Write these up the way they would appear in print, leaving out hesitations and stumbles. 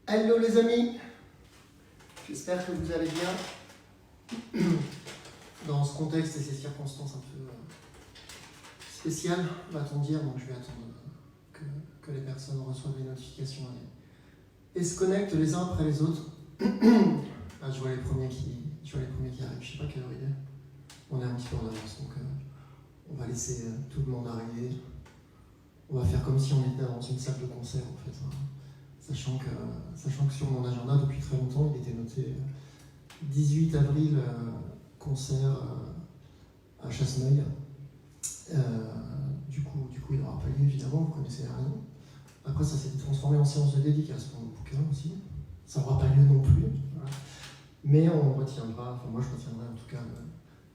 Hello les amis, j'espère que vous allez bien dans ce contexte et ces circonstances un peu spéciales, va-t-on dire. Donc je vais attendre que les personnes reçoivent les notifications et se connectent les uns après les autres. Ah, je vois les premiers qui arrivent, je sais pas quelle heure il est. On est un petit peu en avance, donc on va laisser tout le monde arriver. On va faire comme si on était dans une salle de concert en fait. Sachant que sur mon agenda, depuis très longtemps, il était noté 18 avril, concert à Chasseneuil. Du coup, il n'aura pas lieu, évidemment, vous connaissez la raison. Après, ça s'était transformé en séance de dédicace pour mon bouquin aussi. Ça n'aura pas lieu non plus. Voilà. Mais on retiendra, enfin moi je retiendrai en tout cas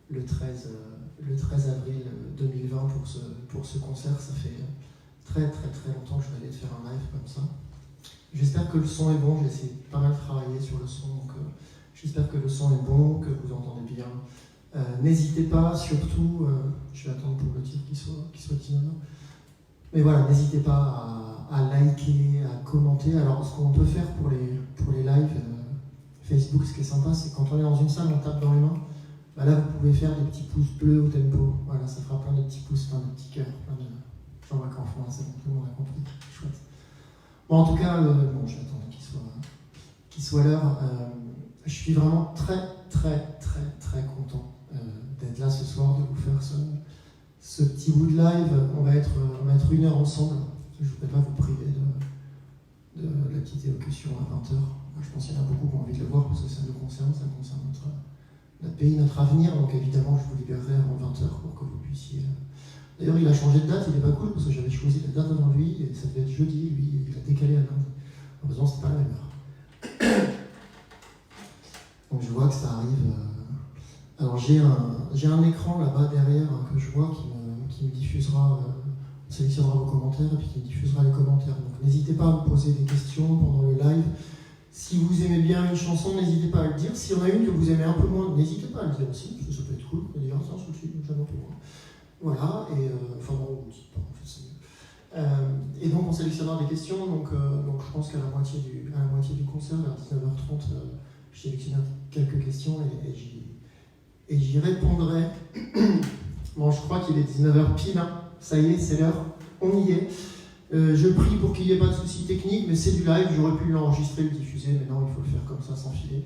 le 13 avril 2020 pour ce concert. Ça fait très longtemps que je rêvais de faire un live comme ça. J'espère que le son est bon, j'ai essayé pas mal de travailler sur le son, donc j'espère que le son est bon, que vous entendez bien. N'hésitez pas, surtout, je vais attendre pour le titre qui soit Tina. Mais voilà, n'hésitez pas à liker, à commenter. Alors ce qu'on peut faire pour les lives Facebook, ce qui est sympa, c'est quand on est dans une salle, on tape dans les mains. Bah là, vous pouvez faire des petits pouces bleus au tempo. Voilà, ça fera plein de petits pouces, plein de petits cœurs, plein de... J'en vois qu'en fond, c'est bon, tout le monde a compris. Chouette. Bon, en tout cas, je vais attendre qu'il soit l'heure. Je suis vraiment très content d'être là ce soir, de vous faire ce petit bout de live. On va être 1 heure ensemble. Je ne voudrais pas vous priver de la petite élocution à 20h. Je pense qu'il y en a beaucoup qui ont envie de le voir parce que ça nous concerne, ça concerne notre pays, notre avenir. Donc évidemment, je vous libérerai avant 20h pour que vous puissiez... D'ailleurs, il a changé de date, il n'est pas cool parce que j'avais choisi la date avant lui et ça devait être jeudi, lui, il a décalé à lundi. Heureusement, c'était pas la même heure. Donc je vois que ça arrive. Alors j'ai un écran là-bas derrière que je vois qui me diffusera, on sélectionnera vos commentaires et puis qui me diffusera les commentaires. Donc n'hésitez pas à me poser des questions pendant le live. Si vous aimez bien une chanson, n'hésitez pas à le dire. S'il y en a une que vous aimez un peu moins, n'hésitez pas à le dire aussi, parce que ça peut être cool. Vous pouvez dire, c'est un souci, j'aime un peu moins. Voilà, et enfin bon, vous dites pas, en fait, c'est mieux. Et donc on sélectionnera des questions, donc je pense qu'à la moitié du concert, vers 19h30, je sélectionnerai quelques questions et j'y répondrai. Bon, je crois qu'il est 19h pile, hein. Ça y est, c'est l'heure, on y est. Je prie pour qu'il n'y ait pas de soucis techniques, mais c'est du live, j'aurais pu l'enregistrer, le diffuser, mais non, il faut le faire comme ça, sans filer.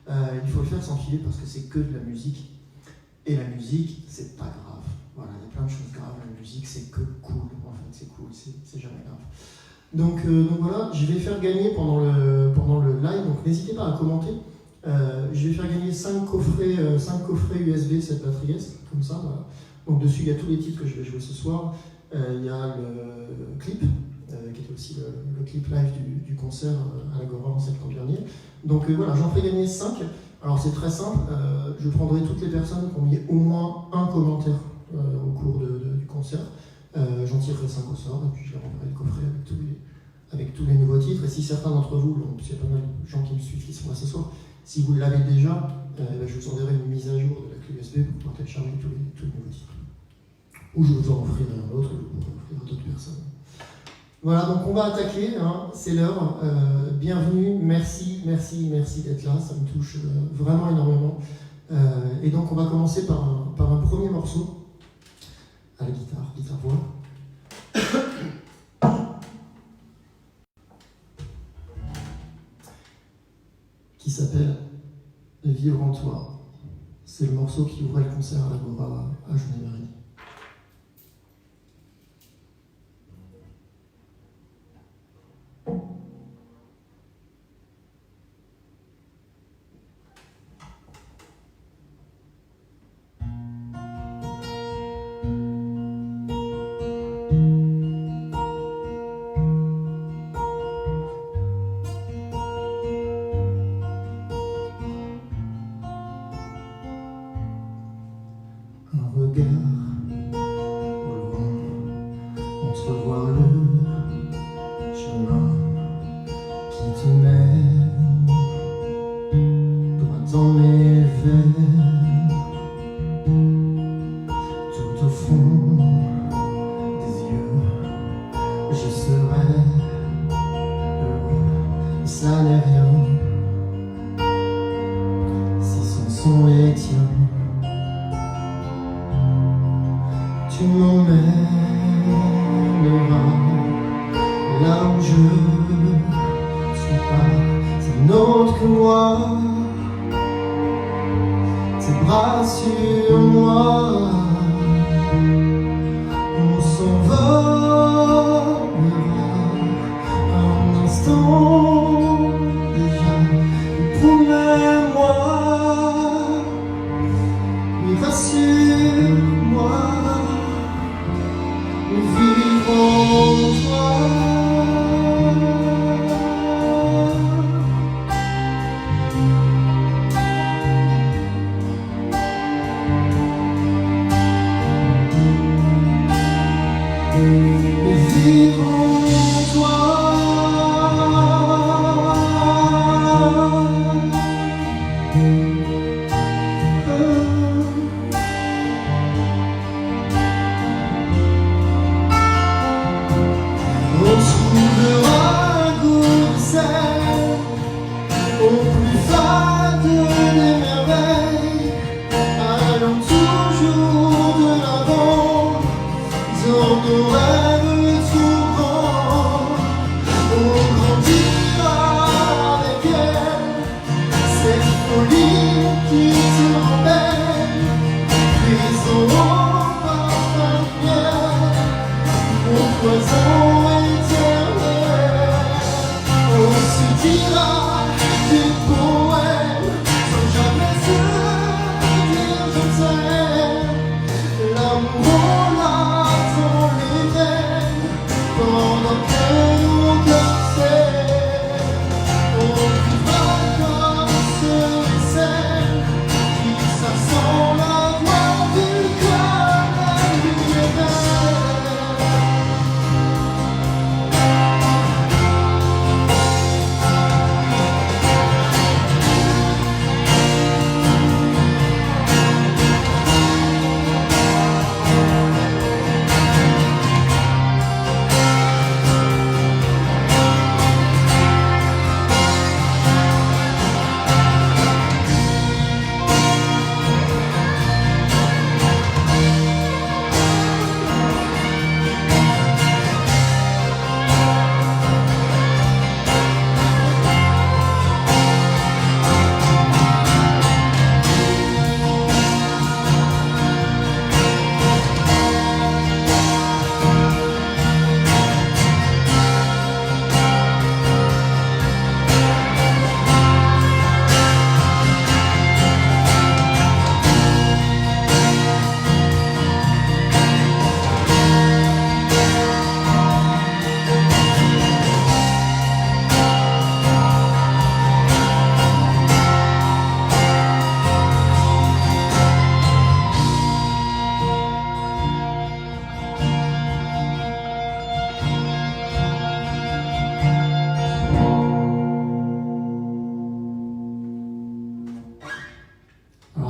Il faut le faire sans filer parce que c'est que de la musique, et la musique, c'est pas grave. Voilà, il y a plein de choses graves, la musique c'est que cool, en fait c'est cool, c'est jamais grave. Donc voilà, je vais faire gagner pendant le live, donc n'hésitez pas à commenter. Je vais faire gagner 5 coffrets USB, cette batterie S, comme ça, voilà. Donc dessus il y a tous les titres que je vais jouer ce soir. Il y a le clip, qui était aussi le clip live du concert à l'Agora en septembre dernier. Donc voilà, j'en fais gagner 5. Alors c'est très simple, je prendrai toutes les personnes qui ont mis au moins un commentaire au cours du concert. J'en tirerai 5 au sort et puis je leur enverrai le coffret avec tous les nouveaux titres. Et si certains d'entre vous, parce qu'il y a pas mal de gens qui me suivent qui sont là ce soir, si vous l'avez déjà, je vous enverrai une mise à jour de la clé USB pour pouvoir télécharger tous les nouveaux titres. Ou je vous en offrirai un autre, ou je vous en offrirai à d'autres personnes. Voilà, donc on va attaquer, hein, c'est l'heure. Bienvenue, merci d'être là, ça me touche vraiment énormément. Et donc on va commencer par un premier morceau à la guitare-voix. Qui s'appelle Vivre en toi. C'est le morceau qui ouvrait le concert à l'Agora à Genève. Un regard ça n'est rien si son son est tien. Tu m'emmèneras là où je suis pas. C'est autre que moi, tes bras sur moi. On s'envolera un instant déjà. Promets-moi, mais rassure-moi, nous vivrons toi.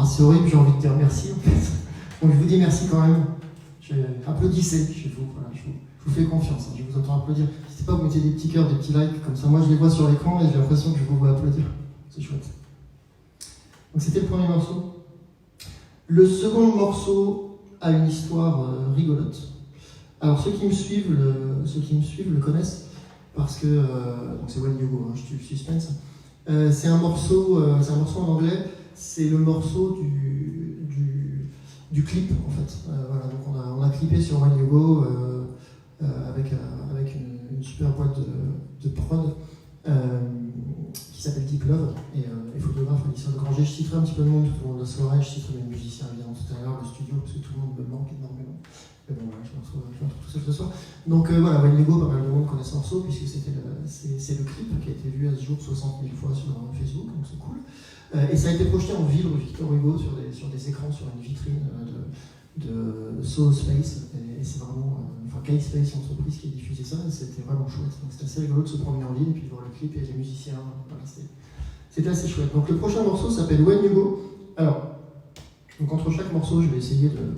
C'est horrible, j'ai envie de dire merci en fait. Donc je vous dis merci quand même. Applaudissez chez vous, voilà, je vous fais confiance, hein, je vous entends applaudir. N'hésitez pas, vous mettez des petits cœurs, des petits likes, comme ça moi je les vois sur l'écran et j'ai l'impression que je vous vois applaudir. C'est chouette. Donc c'était le premier morceau. Le second morceau a une histoire rigolote. Alors ceux qui me suivent le connaissent parce que donc c'est When You Go, hein, je tue le suspense. C'est un morceau en anglais. C'est le morceau du clip en fait. Voilà, donc on a clippé sur When You Go avec une super boîte de prod qui s'appelle Deep Love et photographe Alissa de Granger. Je citerai un petit peu de monde tout au long de la soirée, je citerai mes musiciens évidemment tout à l'heure, le studio, parce que tout le monde me manque énormément. Mais bon voilà, je me retrouve tout seul ce soir. Donc voilà, When You Go, pas mal de monde connaît ce morceau puisque c'est le clip qui a été vu à ce jour 60 000 fois sur Facebook, donc c'est cool. Et ça a été projeté en ville au Victor Hugo sur des écrans, sur une vitrine de Soul Space. Et c'est vraiment, K-Space, l'entreprise qui a diffusé ça, et c'était vraiment chouette. Donc c'était assez rigolo de se promener en ville et puis de voir le clip et les musiciens. Voilà, c'était assez chouette. Donc le prochain morceau s'appelle When You Go. Alors, donc entre chaque morceau, je vais essayer de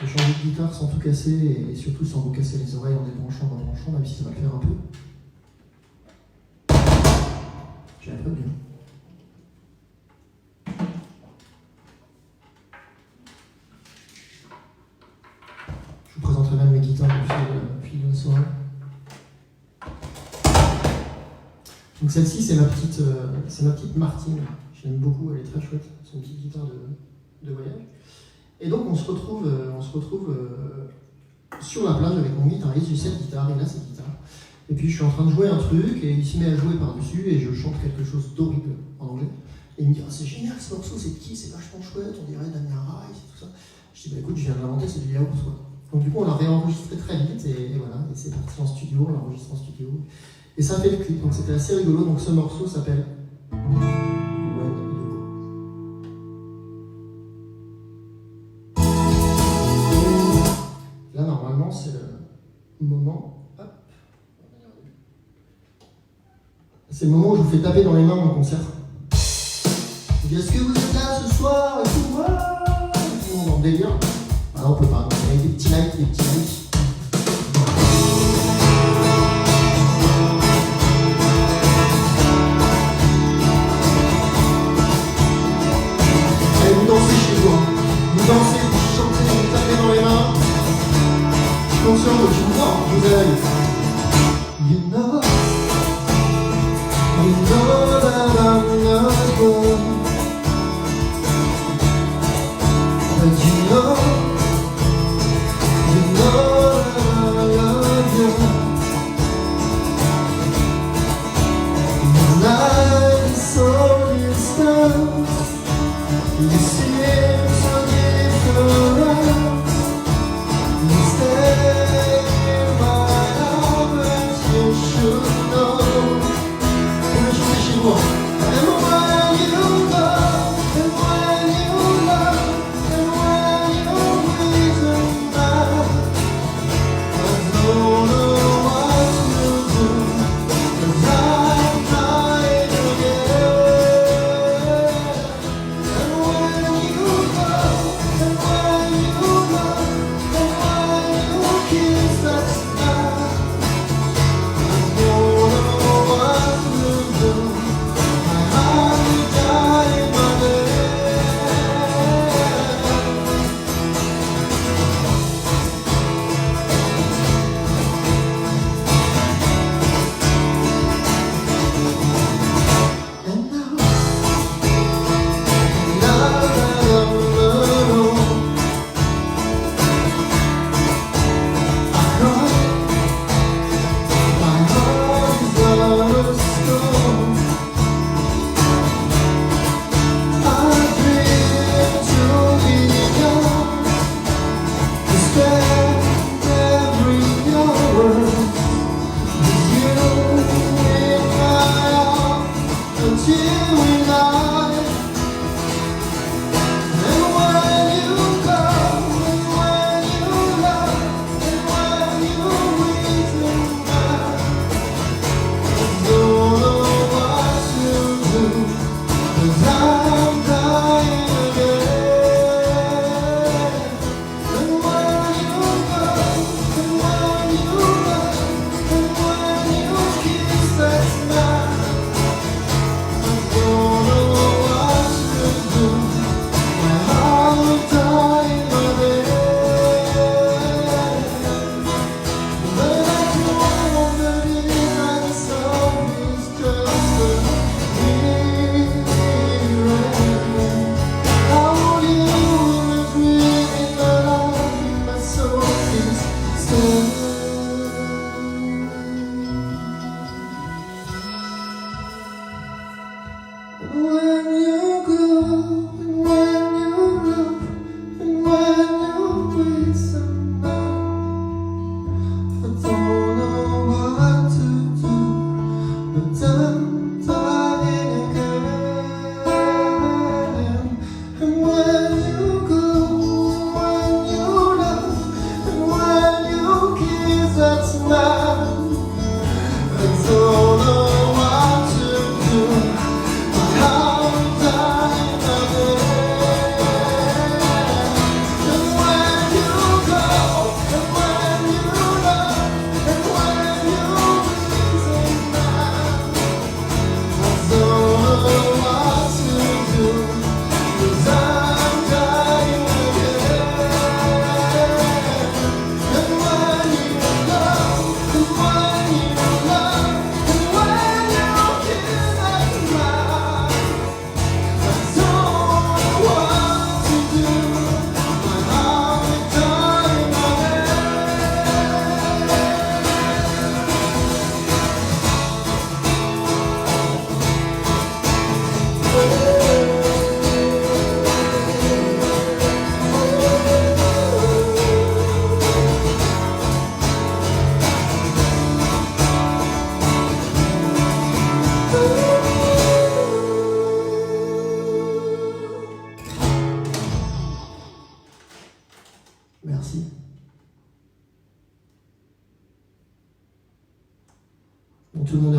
changer de guitare sans tout casser et surtout sans vous casser les oreilles en débranchant, même si ça va le faire un peu. peu mieux. Je vous présenterai même mes guitares depuis la soirée. Donc celle-ci, c'est ma petite Martine. J'aime beaucoup, elle est très chouette. C'est une petite guitare de voyage. Et donc on se retrouve sur la plage avec mon guitariste. J'ai cette guitare, il a cette guitare. Et puis je suis en train de jouer un truc et il se met à jouer par-dessus et je chante quelque chose d'horrible en anglais. Et il me dit ah, c'est génial ce morceau, c'est de qui, c'est vachement chouette, on dirait Damien Rice et tout ça. Je dis bah écoute, je viens de l'inventer, c'est du yaourt quoi. Donc du coup on l'a réenregistré très vite et voilà, et c'est parti en studio, on l'enregistre en studio. Et ça fait le clip, donc c'était assez rigolo. Donc ce morceau s'appelle When You Go. Là normalement c'est le moment. Hop. C'est le moment où je vous fais taper dans les mains en concert. Je dis est-ce que vous êtes là ce soir et tout, voilà, tout le monde en délire. Ah non, on peut pas, avec des petits likes, des petits likes. Vous dansez chez vous, vous dansez, vous chantez, vous tapez dans les mains. Je suis conscient que je vous vois, vous allez. You know that I'm not good, but you know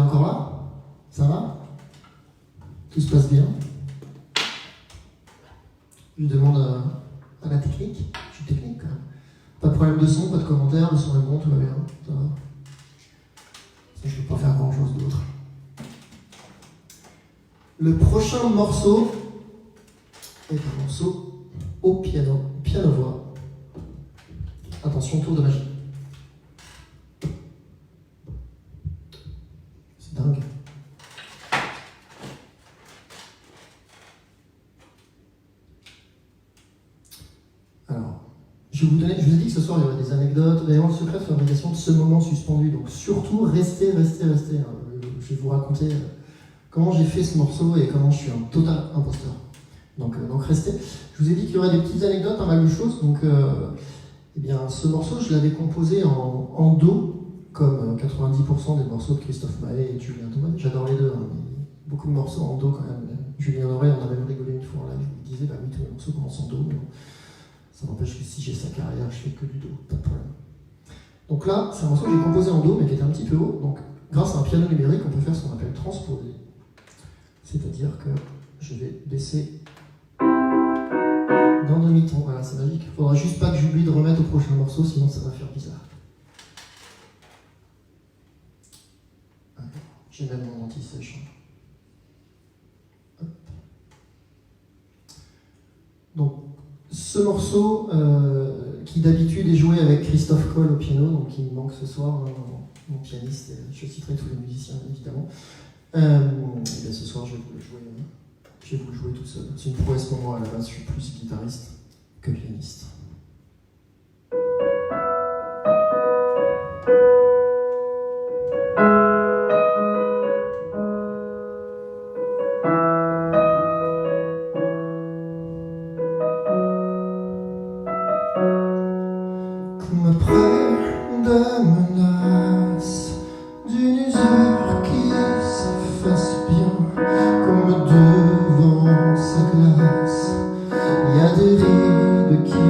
encore là? Ça va? Tout se passe bien? Je demande à la technique. Je suis technique quand même. Pas de problème de son, pas de commentaires, le son est bon, tout va bien. Ça va. Je ne peux pas faire grand chose d'autre. Le prochain morceau est un morceau au piano, piano-voix. Attention, tour de magie. C'est dingue. Alors, je vous ai dit que ce soir il y aurait des anecdotes, vraiment le secret de fabrication de ce moment suspendu. Donc surtout, restez. Je vais vous raconter comment j'ai fait ce morceau et comment je suis un total imposteur. Donc restez. Je vous ai dit qu'il y aurait des petites anecdotes, un mal de choses. Donc, eh bien, ce morceau, je l'avais composé en do, comme 90% des morceaux de Christophe Maé et Julien Thomas. J'adore les deux, hein, mais beaucoup de morceaux en do quand même. Julien Doré, on a même rigolé une fois en live, je vous disais, bah oui, tous les morceaux commencent en do, mais bon, ça n'empêche que si j'ai sa carrière, je fais que du do, pas de problème. Donc là, c'est un morceau que j'ai composé en do, mais qui était un petit peu haut. Donc, grâce à un piano numérique, on peut faire ce qu'on appelle transposer. C'est-à-dire que je vais baisser d'un demi-ton. Voilà, c'est magique. Il ne faudra juste pas que j'oublie de remettre au prochain morceau, sinon ça va faire bizarre. J'ai même mon anti-sèche. Donc, ce morceau, qui d'habitude est joué avec Christophe Coll au piano, donc il me manque ce soir, hein, mon pianiste, et je citerai tous les musiciens évidemment. Et bien ce soir, je vais vous le jouer tout seul. C'est une prouesse pour moi à la base, je suis plus guitariste que pianiste. Comme près de menace d'une usure qui s'efface bien, comme devant sa glace, il y a des rides qui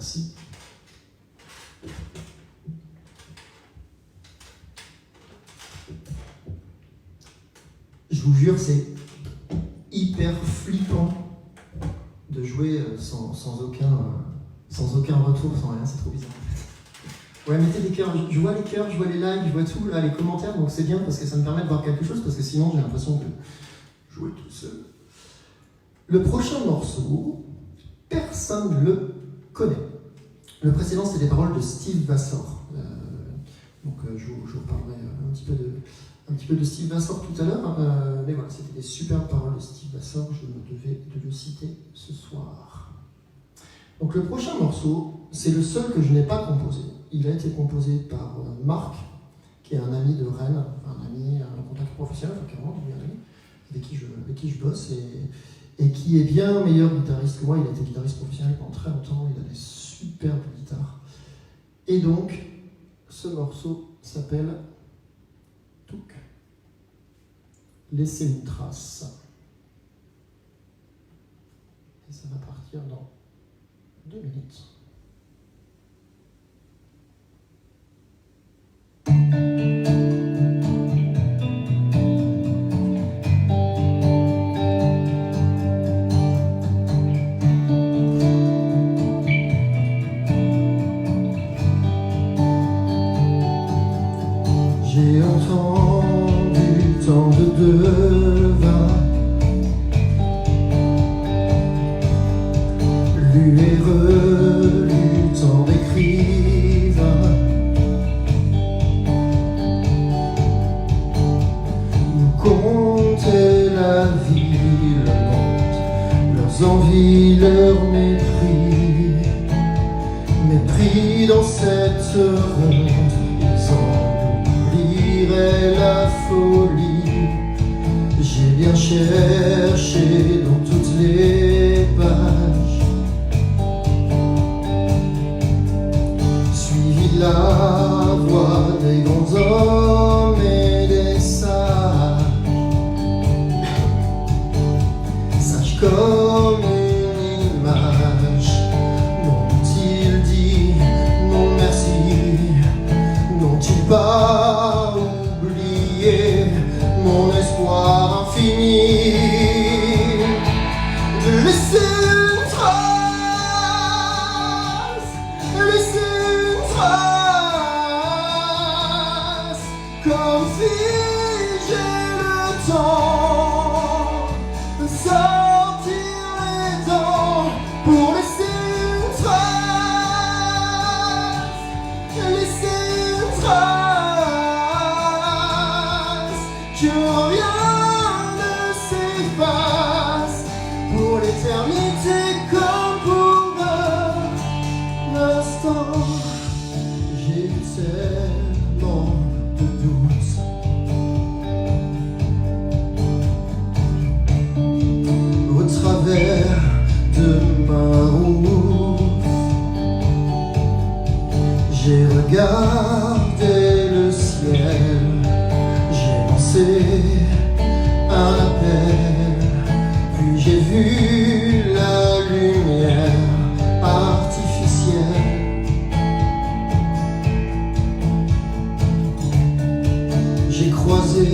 Merci. Je vous jure, c'est hyper flippant de jouer sans aucun retour, sans rien, c'est trop bizarre en fait. Ouais, mettez des cœurs, je vois les cœurs, je vois les likes, je vois tout, là, les commentaires, donc c'est bien parce que ça me permet de voir quelque chose, parce que sinon j'ai l'impression de jouer tout seul. Le prochain morceau, personne ne le connaît. Le précédent, c'était des paroles de Steve Vassor. Je vous reparlerai un petit peu de Steve Vassor tout à l'heure. Mais voilà, c'était des superbes paroles de Steve Vassor, je me devais de le citer ce soir. Donc le prochain morceau, c'est le seul que je n'ai pas composé. Il a été composé par Marc, qui est un ami de Rennes, un contact professionnel, enfin carrément, un ami, avec qui je bosse, et qui est bien meilleur guitariste que moi. Il a été guitariste professionnel pendant très longtemps, il a des superbes guitares. Et donc, ce morceau s'appelle Touk. Laissez une trace. Et ça va partir dans 2 minutes. J'ai entendu tant de devins, lu et relu tant d'écrivains, nous conter la vie, le monde, leurs envies, leurs mépris dans cette ronde. La folie, j'ai bien cherché dans toutes les pages, suivi la voie des grands hommes et des sages, sages comme une image. N'ont-ils dit non merci, n'ont-ils pas mon espoir infini de laisser une trace, comme figer le temps, sortir les dents pour laisser une trace, que rien ne s'efface pour l'éternité comme pour un instant. J'ai eu tellement de doutes, au travers de ma route, j'ai regardé le ciel, un appel, puis j'ai vu la lumière artificielle. J'ai croisé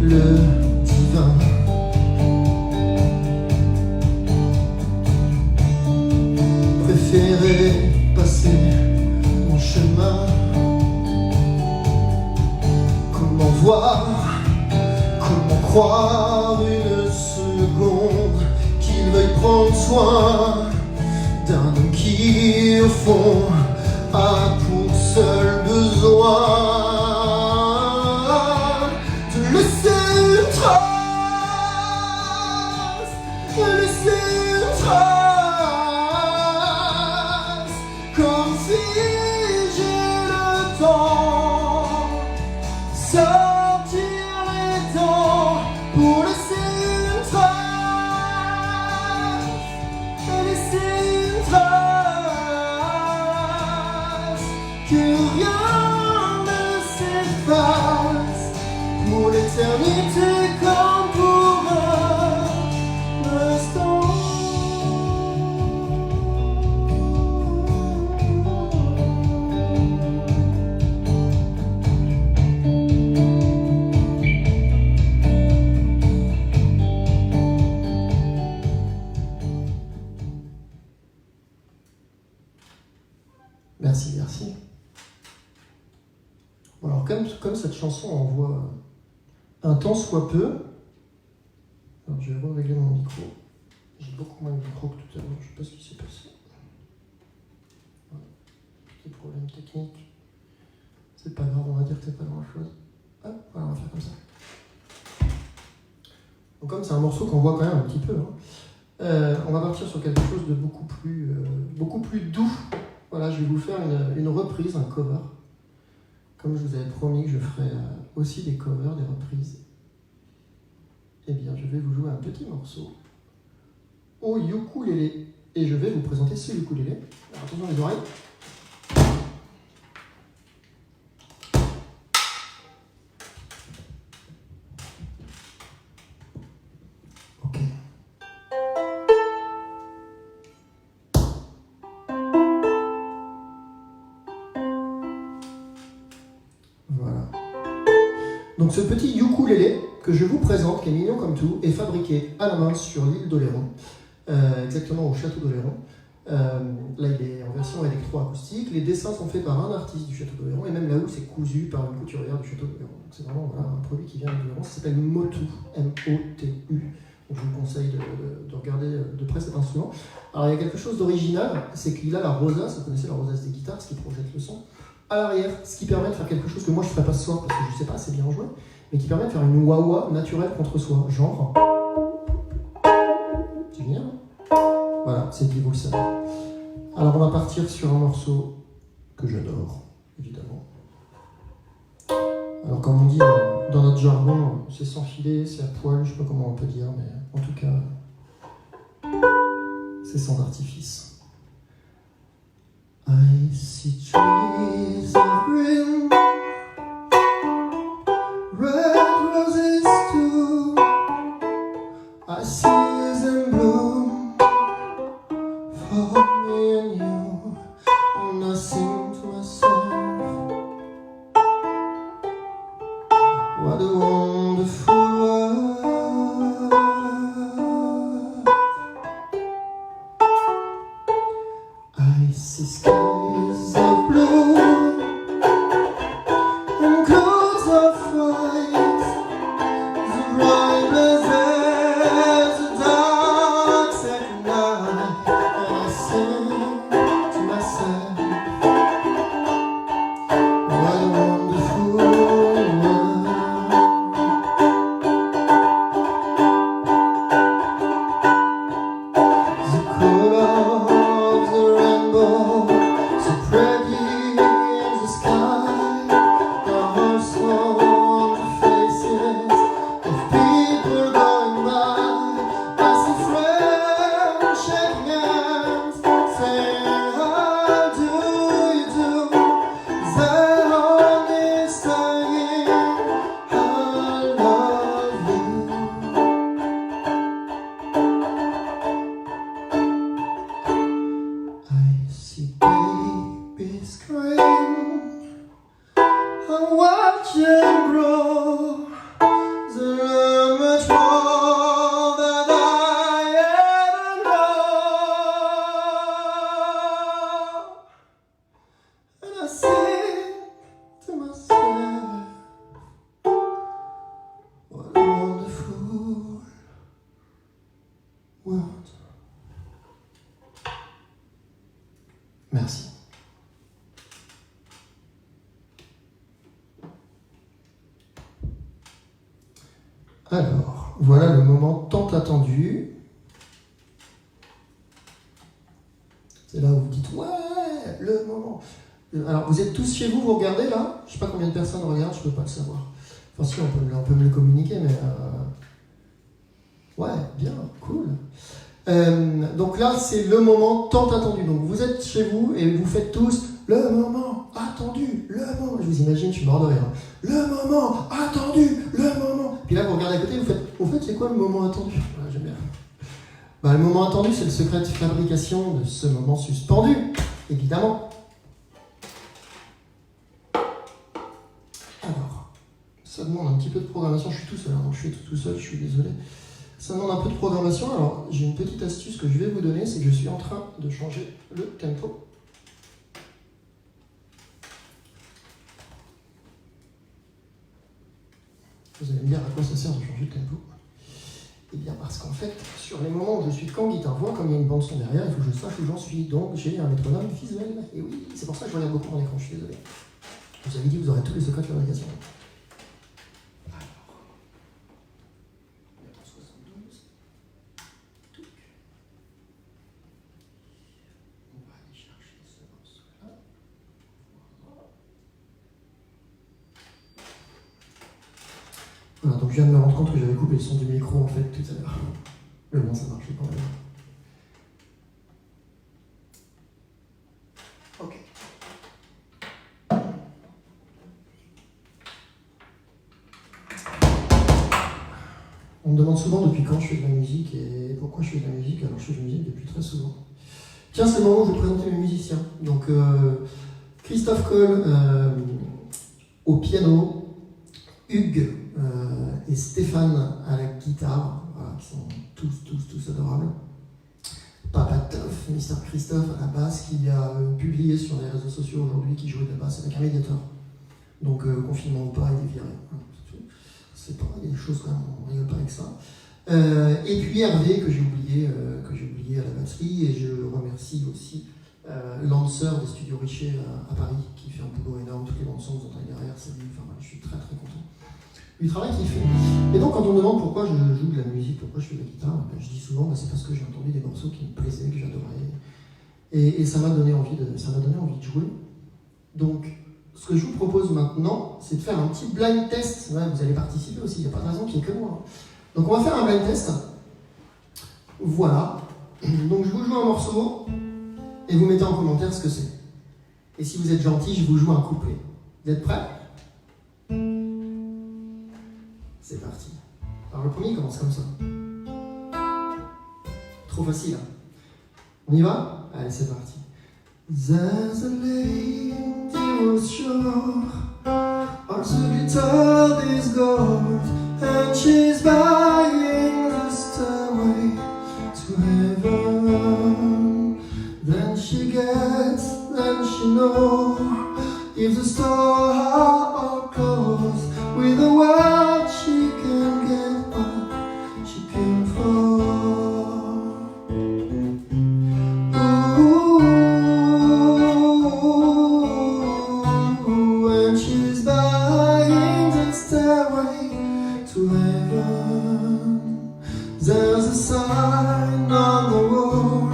le divin, préféré passer mon chemin. Comment voir, comment croire une seconde qu'il veuille prendre soin d'un homme qui, au fond, a pour seul besoin de laisser une trace, comme figer le temps, sortir les dents pour laisser une trace, Merci, merci. Bon, alors, comme cette chanson envoie un tant soit peu, alors je vais régler mon micro. J'ai beaucoup moins de micro que tout à l'heure, je ne sais pas ce qui s'est passé. Voilà. Petit problème technique. C'est pas grave, on va dire que c'est pas grand chose. Hop, voilà, on va faire comme ça. Donc comme c'est un morceau qu'on voit quand même un petit peu, on va partir sur quelque chose de beaucoup plus doux. Voilà, je vais vous faire une reprise, un cover. Comme je vous avais promis que je ferais aussi des covers, des reprises. Eh bien, je vais vous jouer un petit morceau au ukulélé. Et je vais vous présenter ce ukulélé. Alors, attention les oreilles. Ok. Voilà. Donc ce petit ukulélé que je vous présente, qui est mignon comme tout, est fabriqué à la main sur l'île d'Oléron, exactement au château d'Oléron. Là, il est en version électroacoustique. Les dessins sont faits par un artiste du château d'Oléron, et même là où c'est cousu par une couturière du château d'Oléron. Donc c'est vraiment voilà, un produit qui vient d'Oléron. Ça s'appelle Motu, M-O-T-U. Donc je vous conseille de regarder de près cet instrument. Alors il y a quelque chose d'original, c'est qu'il a la rosace, vous connaissez la rosace des guitares, ce qui projette le son, à l'arrière, ce qui permet de faire quelque chose que moi je ne ferais pas ce soir parce que je ne sais pas assez bien jouer, mais qui permet de faire une wah-wah naturelle contre soi, genre. C'est bien, hein? Voilà, c'est dit, vous le savez. Alors on va partir sur un morceau que j'adore, évidemment. Alors comme on dit dans notre jargon, c'est sans filet, c'est à poil, je ne sais pas comment on peut dire, mais en tout cas, c'est sans artifice. I see trees of green, red roses too. I see them bloom for me and you, and I sing to myself, what a wonderful world. I see skies of blue and clouds of white, the bright as the dark sacred night, and I sing to myself, what a wonderful world. The color of the rainbow, so pretty in the sky, the hearts on the faces of people going by. I see friends shaking hands, saying, how do you do? They're only saying, I love you. I see babies crying, I watch them grow. They learn much more than I ever know. And I sing to myself, what a wonderful world. Merci. Alors, voilà le moment tant attendu. C'est là où vous dites, ouais, le moment. Alors, vous êtes tous chez vous, vous regardez là? Je ne sais pas combien de personnes regardent, je ne peux pas le savoir. Enfin, si, on peut me le communiquer, mais... Ouais, bien, cool. Donc là, c'est le moment tant attendu. Donc vous êtes chez vous et vous faites tous le moment attendu, le moment. Je vous imagine, je suis mort de rire. Le moment attendu, le moment. Puis là, vous regardez à côté, vous faites, au fait, c'est quoi le moment attendu? Voilà, j'aime bien. Bah, le moment attendu, c'est le secret de fabrication de ce moment suspendu, évidemment. Alors, ça demande un petit peu de programmation. Je suis tout seul, hein, donc je suis tout seul, je suis désolé. Ça demande un peu de programmation. Alors, j'ai une petite astuce que je vais vous donner, c'est que je suis en train de changer le tempo. Vous allez me dire à quoi ça sert de changer de tempo. Eh bien parce qu'en fait, sur les moments où je suis qu'en guitare-voix, comme il y a une bande son derrière, il faut que je sache où j'en suis. Donc j'ai un métronome visuel. Et oui, c'est pour ça que je regarde beaucoup mon écran, je suis désolé. Je vous avais dit que vous aurez tous les secrets de fabrication. Alors, on est en 72. On va aller chercher ce morceau-là. Voilà, donc je viens de me rendre compte que j'avais coupé le son du micro en fait tout à l'heure. Mais bon, ça marchait quand même. Ok. On me demande souvent depuis quand je fais de la musique et pourquoi je fais de la musique. Alors je fais de la musique depuis très souvent. Tiens, c'est le moment où je vais présenter mes musiciens. Donc Christophe Coll au piano, Hugues et Stéphane à la guitare, voilà, qui sont tous adorables. Papa Toff, Mister Christophe à la basse, qui a publié sur les réseaux sociaux aujourd'hui qu'il jouait de la basse avec un médiateur. Donc confinement ou pas, il est viré. C'est pas, il y a des choses quand même, on rigole pas avec ça. Et puis Hervé, que j'ai oublié à la batterie, et je remercie aussi Lancer des studios Richer à Paris, qui fait un boulot énorme, toutes les bandes son que vous entendez derrière, c'est lui, enfin voilà, je suis très content du travail qu'il fait. Et donc quand on me demande pourquoi je joue de la musique, pourquoi je fais de la guitare, ben, je dis souvent c'est parce que j'ai entendu des morceaux qui me plaisaient, que j'adorais, et ça m'a donné envie de jouer. Donc ce que je vous propose maintenant, c'est de faire un petit blind test. Ouais, vous allez participer aussi, il n'y a pas de raison qu'il n'y ait que moi. Donc on va faire un blind test. Voilà. Donc je vous joue un morceau et vous mettez en commentaire ce que c'est. Et si vous êtes gentil, je vous joue un couplet. Vous êtes prêts? C'est parti. Alors le premier commence comme ça. Trop facile. Hein. On y va? Allez, c'est parti. There's a lady was sure on the guitar this gold, and she's buying the stairway to heaven. Then she knows if the stores are closed, with a word she can get what she came for. There's a sign on the wall,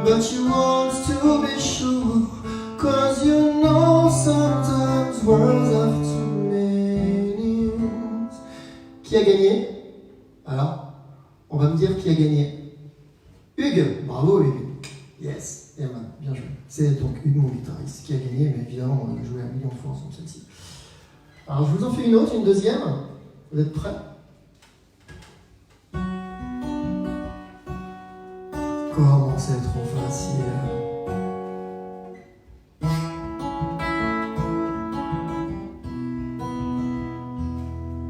but she wants to be sure, 'cause you know sometimes words have two meanings. Qui a gagné? Alors, on va me dire qui a gagné. Hugues! Bravo Hugues! Yes! Et ben, bien joué. C'est donc Hugues, mon guitariste, qui a gagné, mais évidemment, on a joué un million de fois ensemble celle-ci. Alors, je vous en fais une autre, une deuxième. Vous êtes prêts? Comment c'est trop facile.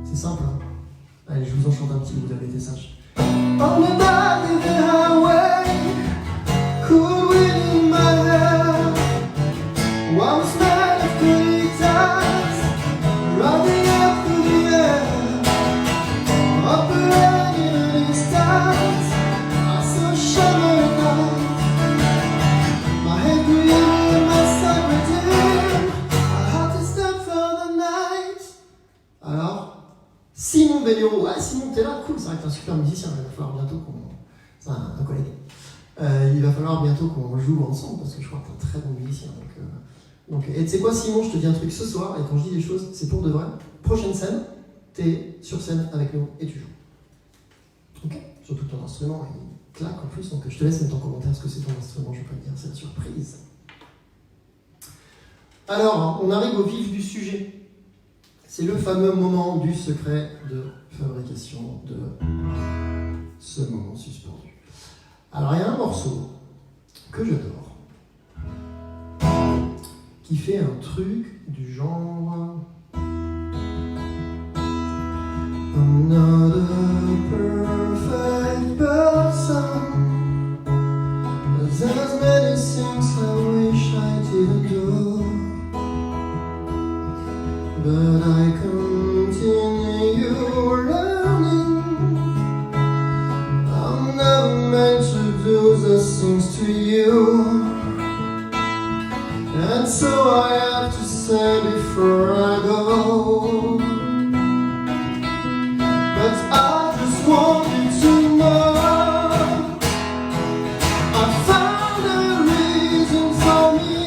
C'est simple, hein? Allez, je vous en chante un petit, vous avez été sages. On the night in the highway, cool wind in my hair, one smell of guitars, running up through the air, operating in the distance, I saw shadow. Simon Belliero, ouais Simon t'es là, cool, ça va être un super musicien, il va falloir bientôt qu'on... C'est un collègue. Il va falloir bientôt qu'on joue ensemble, parce que je crois que t'es un très bon musicien. Donc, et tu sais quoi Simon, je te dis un truc ce soir, et quand je dis des choses, c'est pour de vrai. Prochaine scène, t'es sur scène avec nous et tu joues. Ok? Surtout ton instrument, il claque en plus, donc je te laisse mettre en commentaire ce que c'est ton instrument, je vais pas te dire, c'est la surprise. Alors, on arrive au vif du sujet. C'est le fameux moment du secret de fabrication de ce moment suspendu. Alors il y a un morceau que j'adore qui fait un truc du genre I'm not a perfect person, there's many things I wish I didn't do, but I continue closest things to you. And so I have to say before I go, but I just want you to know I found a reason for me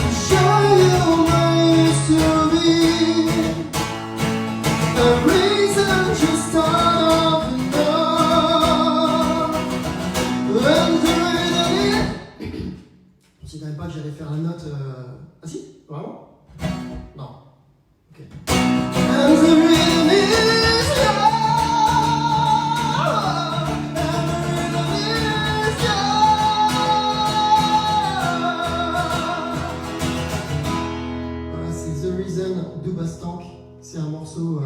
to show you where you used to be. A reason to start off and love. And the rhythm. Je ne savais pas que j'allais faire la note. Ah si? Vraiment? Non. Ok. And the rhythm is yours. And the rhythm is yours. Voilà, c'est The Reason de Bastank. C'est un morceau.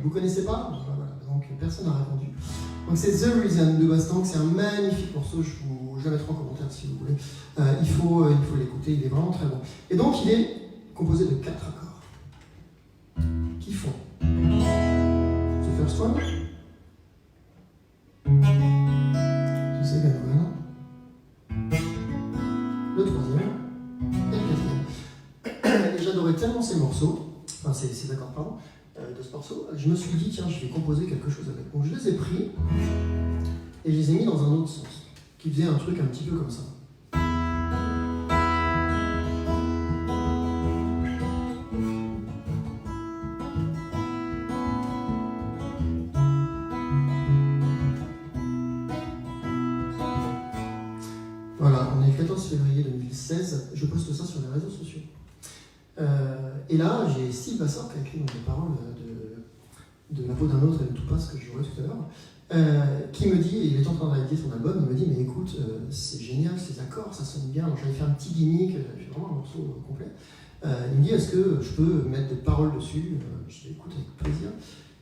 Vous connaissez pas? Voilà, donc personne n'a répondu. Donc c'est The Reason de Bastank. C'est un magnifique morceau. Je le mettrai en commentaire si vous voulez. Il faut l'écouter, il est vraiment très bon. Et donc il est composé de 4 accords qui font The First One, The Second One, le troisième et le quatrième. Et j'adorais tellement ces morceaux, enfin ces accords, pardon, de ce morceau, je me suis dit tiens je vais composer quelque chose avec. Donc je les ai pris et je les ai mis dans un autre sens, qui faisait un truc un petit peu comme ça. Voilà, on est le 14 février 2016, je poste ça sur les réseaux sociaux. Et là, j'ai Steve Bassor qui a écrit donc, les paroles de La peau d'un autre et de tout pas, ce que je jouais tout à l'heure, qui me dit, il est en train de réaliser son album, il me dit mais écoute, c'est génial ces accords, ça sonne bien. Alors j'avais fait un petit gimmick, j'avais fait vraiment un morceau complet. Il me dit est-ce que je peux mettre des paroles dessus? Je dis écoute avec plaisir.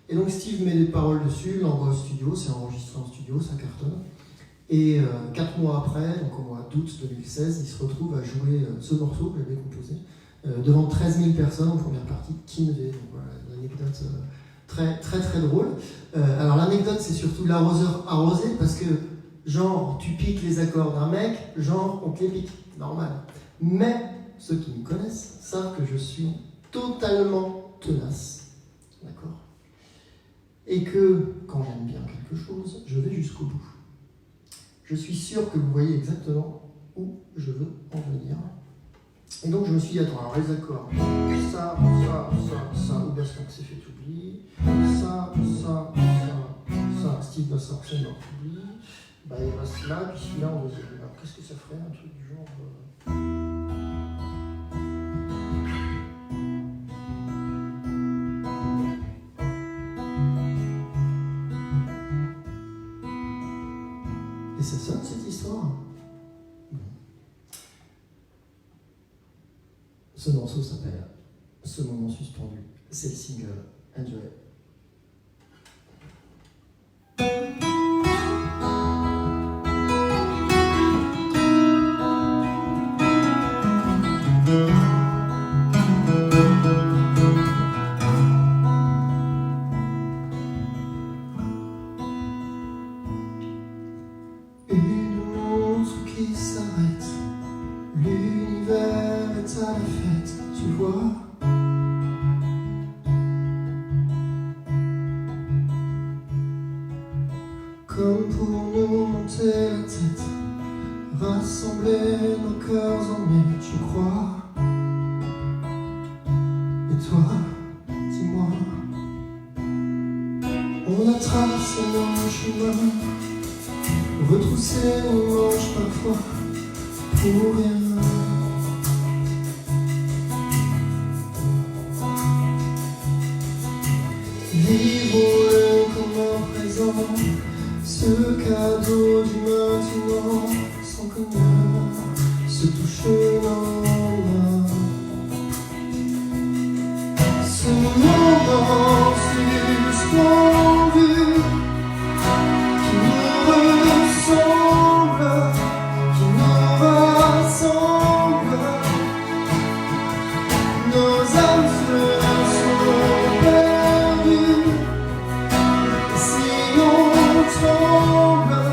Et donc Steve met des paroles dessus, l'envoie au studio, c'est enregistré en studio, ça cartonne. Et 4 mois après, donc au mois d'août 2016, il se retrouve à jouer ce morceau que j'avais composé devant 13 000 personnes en première partie de Kinvey. Donc voilà, une anecdote très très très drôle. Alors l'anecdote c'est surtout l'arroseur arrosé parce que genre tu piques les accords d'un mec, genre on te les pique, normal. Mais ceux qui me connaissent savent que je suis totalement tenace, d'accord? Et que quand j'aime bien quelque chose, je vais jusqu'au bout. Je suis sûr que vous voyez exactement où je veux en venir. Et donc je me suis dit, attends, alors les accords, ça, ou Bastank s'est fait oublier, ça, Steve Bassor c'est mort oublié, bah il reste là, puis celui-là en deuxième. Alors qu'est-ce que ça ferait, un truc du genre... Et ça sonne cette histoire. Ce morceau s'appelle Ce moment suspendu. C'est le single. Enjoy. Une montre qui s'arrête, l'univers est à la fête, tu vois. Comme pour nous monter la tête, rassembler nos cœurs en miettes, je crois. Et toi, dis-moi, on a tracé nos chemins, retroussé nos manches parfois, pour rien. Vivons-le comme un présent, ce cadeau du maintenant, sans qu'un se touche dans la. Ce moment suspendu qui nous ressemble, qui nous rassemble, nos âmes sont perdues. Si on tremble,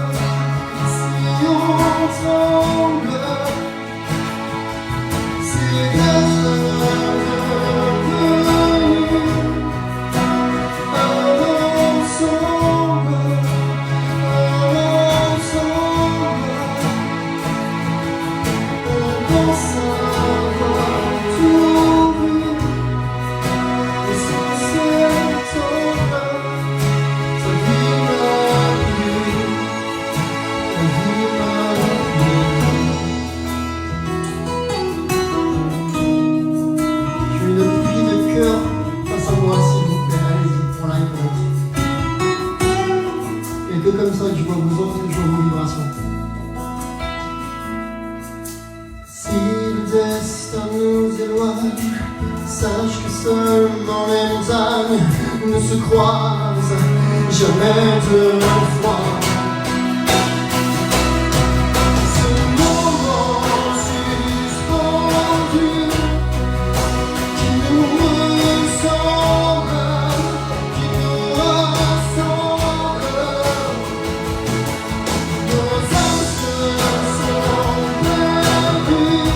Comme ça que je vois vos ondes, que je vois vos vibrations. Si le destin nous éloigne, sache que seulement les montagnes ne se croisent jamais deux fois. Ce moment suspendu qui nous ressemble, qui nous rassemble. Nos âmes se sont perdues.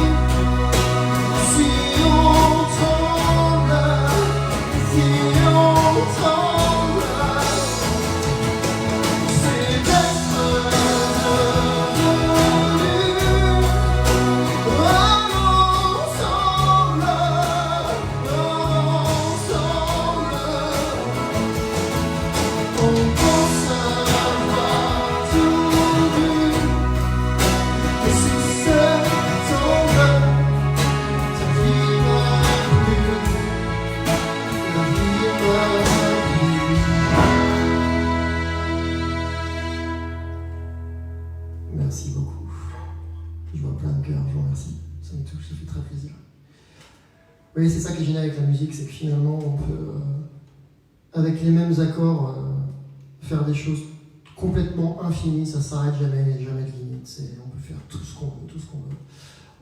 Si on tremble, si on tremble, c'est d'être devenus ensemble, ensemble. On pense avoir tout vu, et si c'est tombé, ça vivra plus, ça vivra plus. Merci beaucoup. Je vois plein de cœurs, je vous remercie. Ça me touche, ça fait très plaisir. Oui, c'est ça qui est génial avec la musique, c'est que finalement on peut, avec les mêmes accords, faire des choses complètement infinies, ça s'arrête jamais, il n'y a jamais de limite. On peut faire tout ce qu'on veut, tout ce qu'on veut.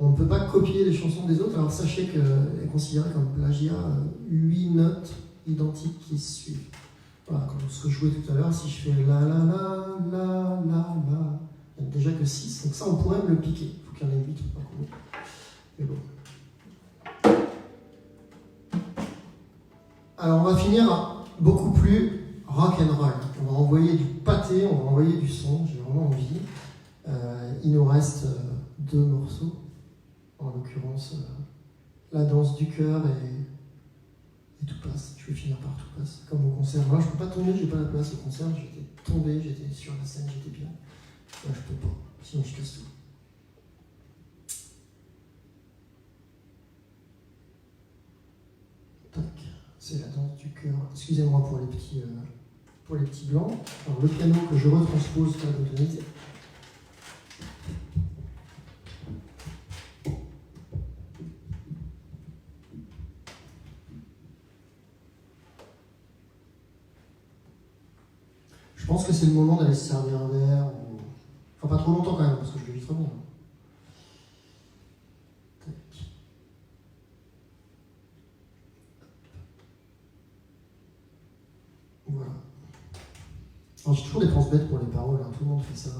On ne peut pas copier les chansons des autres, alors sachez qu'elle est considérée comme plagiat 8 notes identiques qui se suivent. Voilà, comme ce que je jouais tout à l'heure, si je fais la la la la la la, il n'y a déjà que 6, donc ça on pourrait me le piquer. Il faut qu'il y en ait 8 pour pas qu'on... Mais bon. Alors on va finir beaucoup plus rock and roll. On va envoyer du pâté, on va envoyer du son, j'ai vraiment envie. Il nous reste 2 morceaux, en l'occurrence La danse du cœur et Tout passe. Je vais finir par Tout passe, comme au concert. Moi je peux pas tomber, j'ai pas la place au concert, j'étais tombé, j'étais sur la scène, j'étais bien. Là je peux pas, sinon je casse tout. Tac, c'est La danse du cœur. Excusez-moi pour les petits blancs. Alors le piano que je retranspose par la tonalité. Je pense que c'est le moment d'aller se servir un verre. Enfin pas trop longtemps quand même, parce que je le vis trop bien. Tac. Voilà. Alors, j'ai toujours des penses bêtes pour les paroles, hein. Tout le monde fait ça,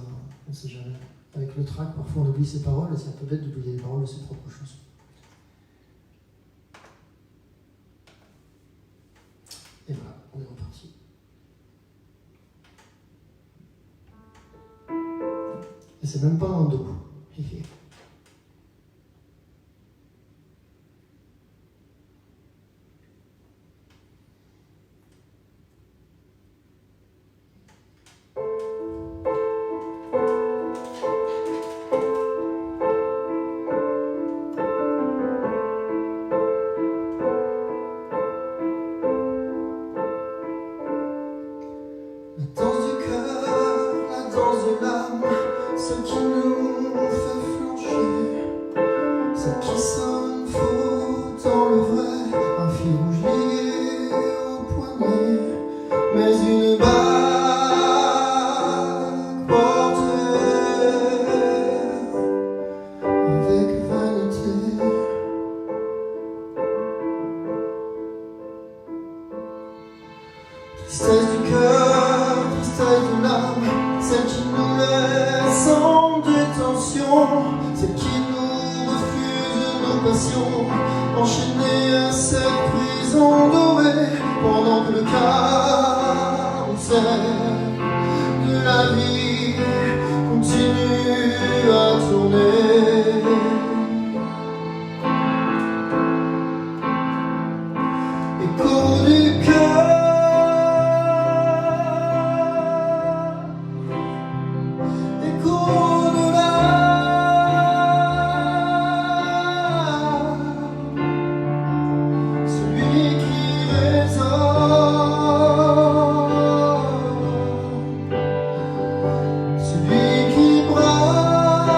on ne sait jamais. Avec le track, parfois on oublie ses paroles et c'est un peu bête d'oublier les paroles de ses propres chansons. Et voilà, on est reparti. Et c'est même pas un do. La danse du cœur, la danse de l'âme, celle qui nous fait flancher, celle qui sonne faux dans le vrai, un fil rouge lié au poignet, mais une bague portée avec vanité. Tristesse du cœur, tristesse de l'âme, celle qui nous laisse en passions, celles qui nous refusent nos passions, enchaînées à cette prison dorée, pendant que le carrousel de la vie continue à tourner. Écho du cœur, écho de l'âme, celui qui résonne, celui qui brave,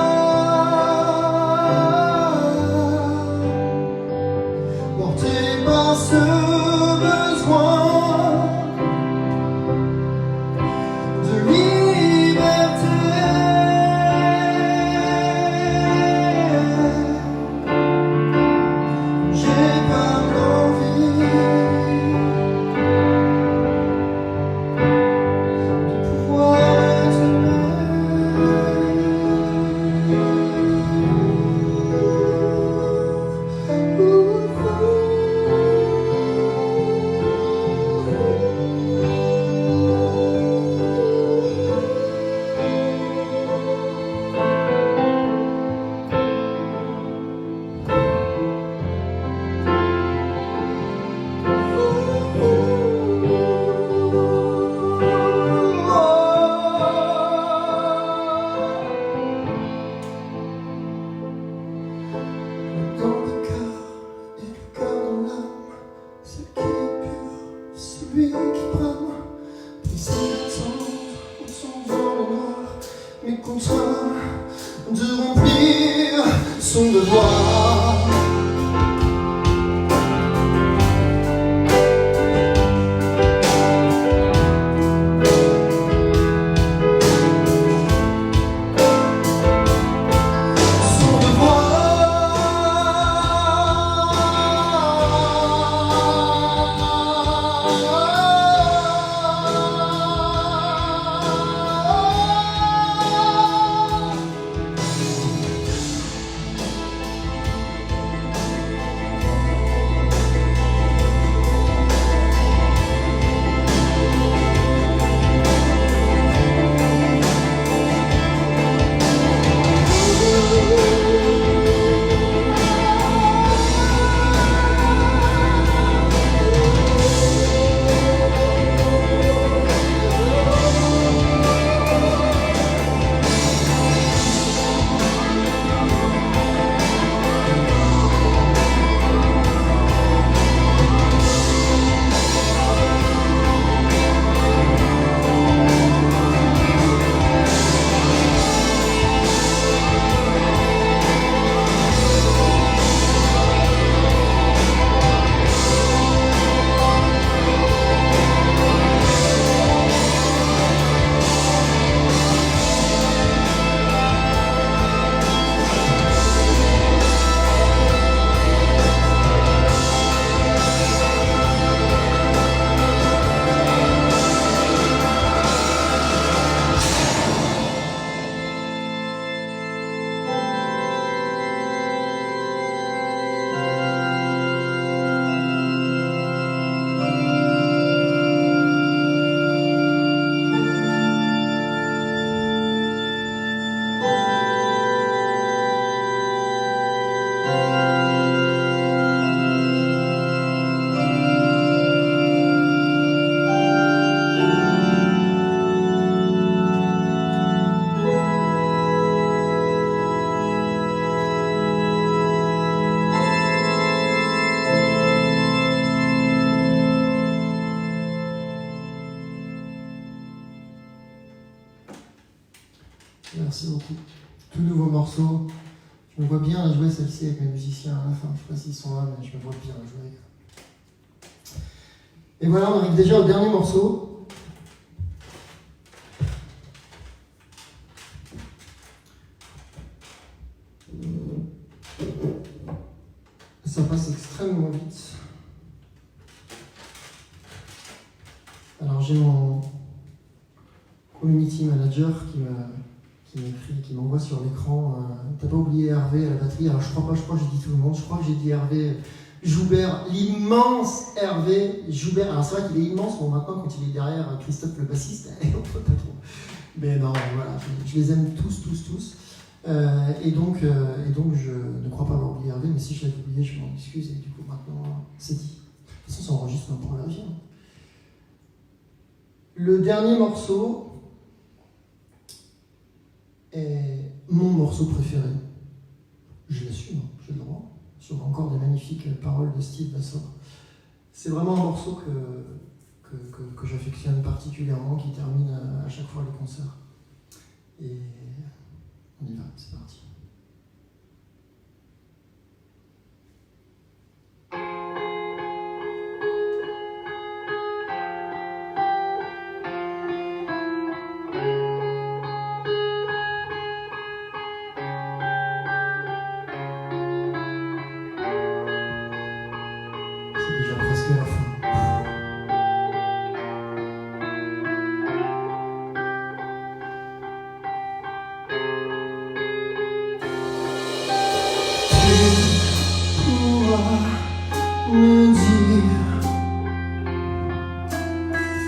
porté par ce de liberté. J'ai pas l'envie de pouvoir être celui qui brame, des attentes en son dans le noir, mais contraint de remplir son devoir. Merci beaucoup. Tout nouveau morceau. Je me vois bien jouer celle-ci avec mes musiciens à la fin. Je ne sais pas s'ils sont là, mais je me vois bien jouer. Et voilà, on arrive déjà au dernier morceau. Ça passe extrêmement vite. Alors j'ai mon community manager qui qui m'écrit, qui m'envoie sur l'écran t'as pas oublié Hervé à la batterie? Alors je crois que j'ai dit tout le monde, je crois que j'ai dit Hervé Joubert, l'immense Hervé Joubert. Alors c'est vrai qu'il est immense, bon maintenant quand il est derrière Christophe le bassiste, on peut pas trop. Mais non, voilà, je les aime tous. Et donc je ne crois pas avoir oublié Hervé, mais si je l'avais oublié, je m'en excuse, et du coup maintenant c'est dit. De toute façon, ça enregistre pour la vie. Le dernier morceau est mon morceau préféré. Je l'assume, j'ai le droit. Sur encore des magnifiques paroles de Steve Vassor. C'est vraiment un morceau que j'affectionne particulièrement, qui termine à chaque fois les concerts. Et on y va, c'est parti. C'est déjà presque la fin. Me dire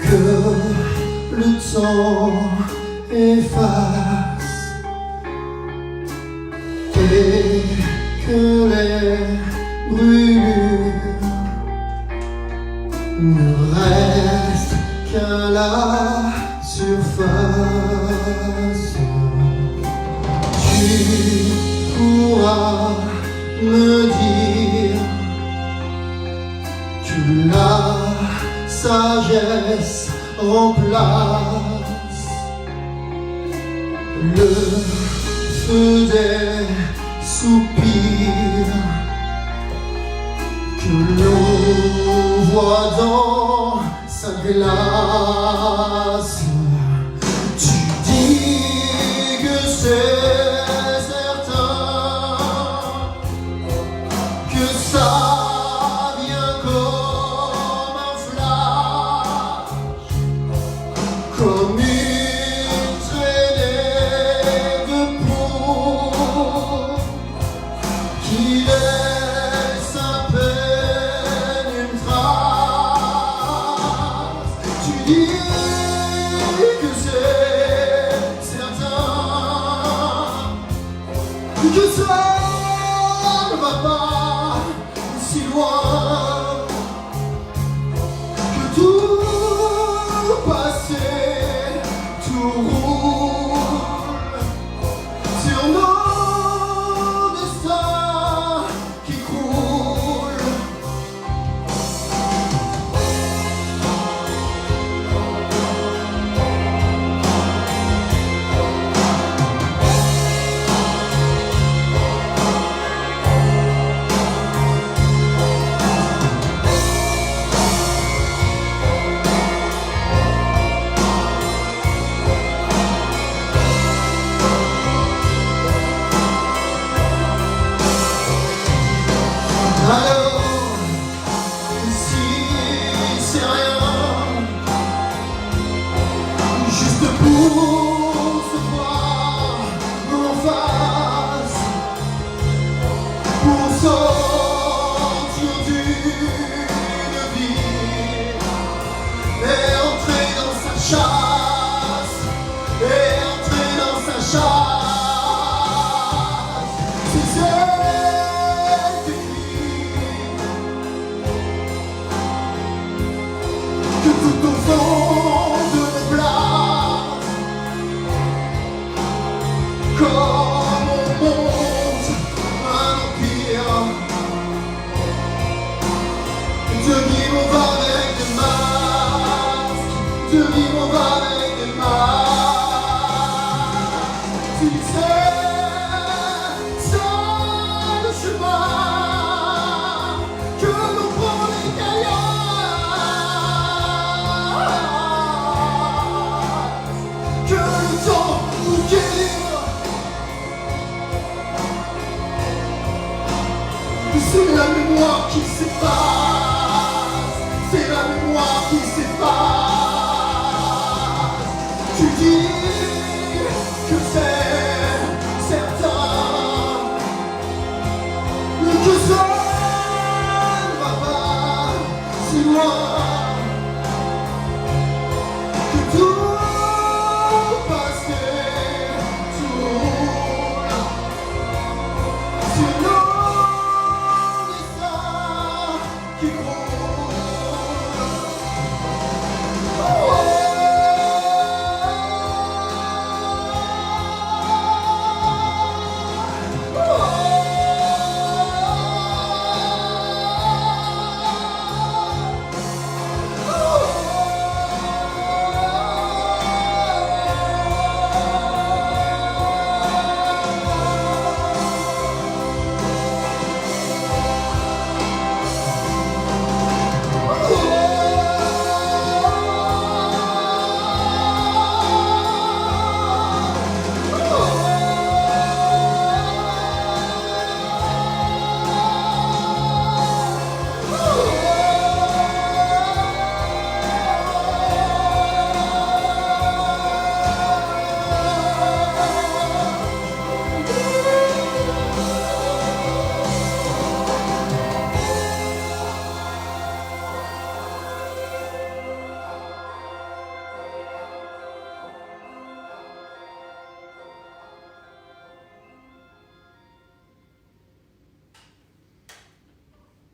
que le temps efface et que les brûlures ne restent qu'à la surface. Tu pourras me dire que la sagesse remplace le feu des soupirs que l'on voit dans sa glace. Tu dis que c'est certain que ça vient comme un flash, comme une traînée de peau qui laisse à peine une trace. Tu dis que c'est certain que ça ne va pas si loin, que tout passé, tout roule sur nos destins qui croulent. Alors, si c'est rien, juste pour se voir en face, pour sortir d'une vie et entrer dans sa chasse, et entrer dans sa chasse. Si c'est écrit que tout au fond de nos places, comme on monte un empire, de vivre on va avec des masques, de vivre on va avec des masques. Tu sais, c'est le chemin que l'on prend les caillasses, que le temps nous guérit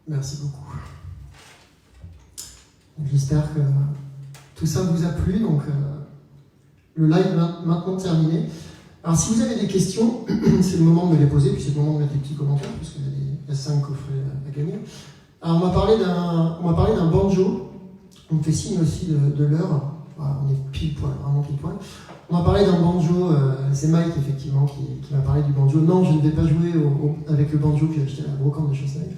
Merci beaucoup. J'espère que tout ça vous a plu. Donc, le live est maintenant terminé. Alors, si vous avez des questions, c'est le moment de me les poser, puis c'est le moment de mettre des petits commentaires, puisqu'il y a 5 coffrets à gagner. Alors, on m'a parlé d'un banjo. On me fait signe aussi de l'heure. Voilà, on est pile poil, vraiment pile poil. On m'a parlé d'un banjo. C'est Mike, effectivement, qui m'a parlé du banjo. Non, je ne vais pas jouer avec le banjo que j'ai acheté à la brocante de Chasseneuil,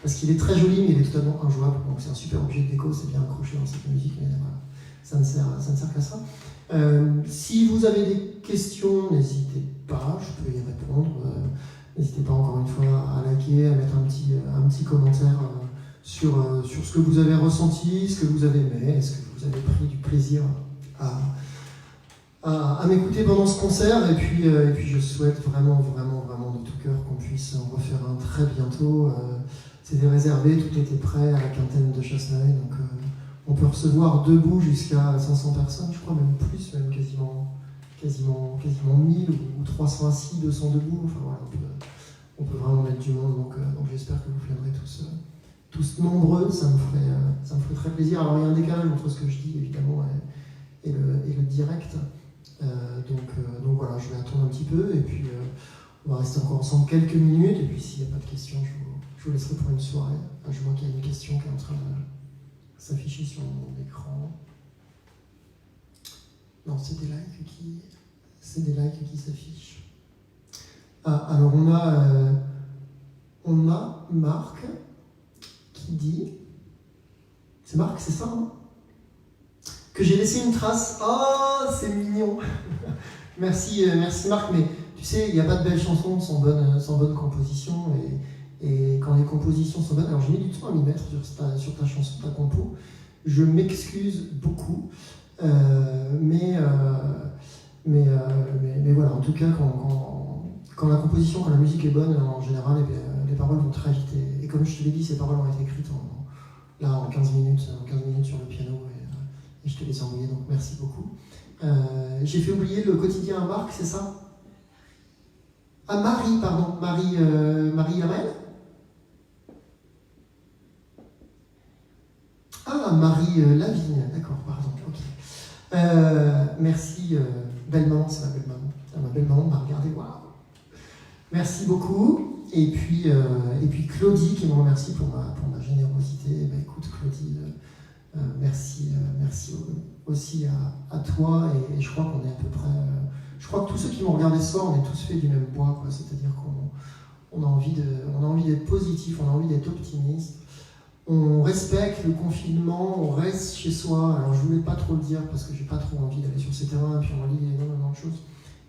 parce qu'il est très joli, mais il est totalement injouable. Donc, c'est un super objet de déco, c'est bien accroché dans cette musique, mais voilà, ça ne sert qu'à ça. Si vous avez des questions, n'hésitez pas, je peux y répondre. N'hésitez pas encore une fois à liker, à mettre un petit commentaire sur ce que vous avez ressenti, ce que vous avez aimé, est-ce que vous avez pris du plaisir à m'écouter pendant ce concert. Et puis je souhaite vraiment de tout cœur qu'on puisse en refaire un très bientôt. C'était réservé, tout était prêt à la quintaine de Chasseneuil, donc on peut recevoir debout jusqu'à 500 personnes, je crois, même plus, même quasiment 1000 ou 300 assis, 200 debout. Enfin voilà, on peut vraiment mettre du monde, donc j'espère que vous viendrez tous nombreux, ça me ferait très plaisir. Alors il y a un décalage entre ce que je dis évidemment et le direct, donc voilà, je vais attendre un petit peu, et puis on va rester encore ensemble quelques minutes, et puis s'il n'y a pas de questions, je vous laisserai pour une soirée. Je vois qu'il y a une question qui est en train de s'afficher sur mon écran. Non, c'est des likes qui s'affichent. Ah, alors on a Marc qui dit, c'est Marc, c'est ça, hein, que j'ai laissé une trace. Oh, c'est mignon. merci Marc, mais tu sais, il n'y a pas de belles chansons sans bonne composition, et quand les compositions sont bonnes, alors j'ai mis du temps à m'y mettre sur ta chanson, ta compo, je m'excuse beaucoup, mais voilà, en tout cas, quand la composition, quand la musique est bonne, en général, les paroles vont très vite, et comme je te l'ai dit, ces paroles ont été écrites en 15 minutes sur le piano, et je te les ai envoyées, donc merci beaucoup. J'ai fait oublier le quotidien à Marc, c'est ça? Ah, Marie, pardon, Marie Hamel. Ah, Marie Lavigne, d'accord, pardon, ok. Merci, belle-maman, c'est ma belle-maman. Ma belle-maman m'a regardé, waouh. Merci beaucoup. Et puis Claudie qui me remercie pour ma générosité. Ben, écoute, Claudie, merci aussi à toi. Et je crois qu'on est à peu près. Je crois que tous ceux qui m'ont regardé ce soir, on est tous faits du même bois, quoi. C'est-à-dire qu'on a envie d'être positif, on a envie d'être optimiste. On respecte le confinement, on reste chez soi. Alors je voulais pas trop le dire parce que j'ai pas trop envie d'aller sur ces terrains, et puis on lit énormément de choses.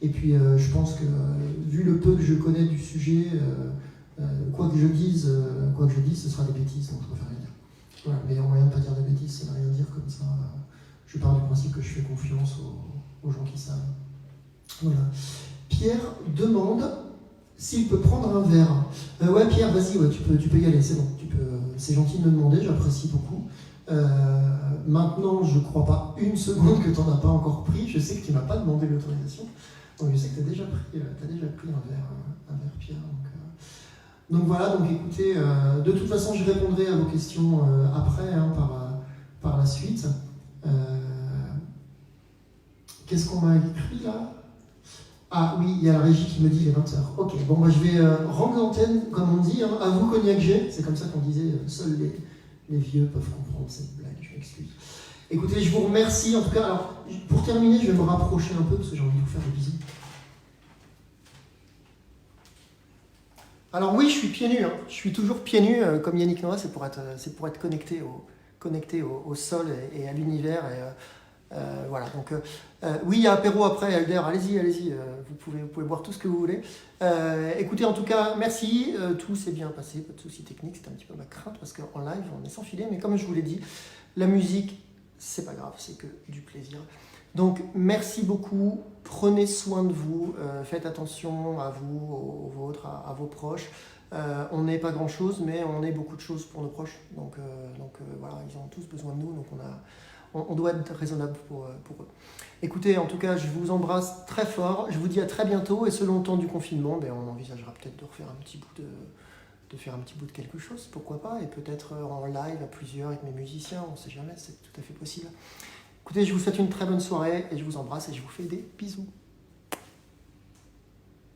Et puis je pense que vu le peu que je connais du sujet, quoi que je dise, ce sera des bêtises, donc je préfère rien dire. Voilà, mais il y a moyen de pas dire des bêtises, ça ne veut rien dire comme ça. Je pars du principe que je fais confiance aux gens qui savent. Voilà. Pierre demande s'il peut prendre un verre. Ouais, Pierre, vas-y, ouais, tu peux y aller, c'est bon. C'est gentil de me demander, j'apprécie beaucoup. Maintenant, je ne crois pas une seconde que tu n'en as pas encore pris. Je sais que tu ne m'as pas demandé l'autorisation. Donc, je sais que tu as déjà pris un verre, Pierre. Donc voilà, donc écoutez, de toute façon, je répondrai à vos questions après, hein, par la suite. Qu'est-ce qu'on m'a écrit là? Ah oui, il y a la régie qui me dit les 20h. Ok, bon, moi je vais rendre l'antenne, comme on dit, hein, à vous Cognac G. C'est comme ça qu'on disait, seuls les vieux peuvent comprendre cette blague, je m'excuse. Écoutez, je vous remercie. En tout cas, alors, pour terminer, je vais me rapprocher un peu parce que j'ai envie de vous faire des bisous. Alors oui, je suis pieds nus. Hein. Je suis toujours pieds nus, comme Yannick Noah, c'est pour être connecté au sol et à l'univers. Voilà, donc oui, il y a apéro après, Elder, allez-y, vous pouvez boire tout ce que vous voulez. Écoutez, en tout cas, merci, tout s'est bien passé, pas de soucis techniques, c'était un petit peu ma crainte parce qu'en live, on est sans filet, mais comme je vous l'ai dit, la musique, c'est pas grave, c'est que du plaisir. Donc, merci beaucoup, prenez soin de vous, faites attention à vous, aux vôtres, à vos proches. On n'est pas grand-chose, mais on est beaucoup de choses pour nos proches, donc voilà, ils ont tous besoin de nous, donc on doit être raisonnable pour eux. Écoutez, en tout cas, je vous embrasse très fort. Je vous dis à très bientôt. Et selon le temps du confinement, on envisagera peut-être de refaire un petit bout de faire un petit bout de quelque chose, pourquoi pas, et peut-être en live à plusieurs avec mes musiciens, on ne sait jamais, c'est tout à fait possible. Écoutez, je vous souhaite une très bonne soirée et je vous embrasse et je vous fais des bisous.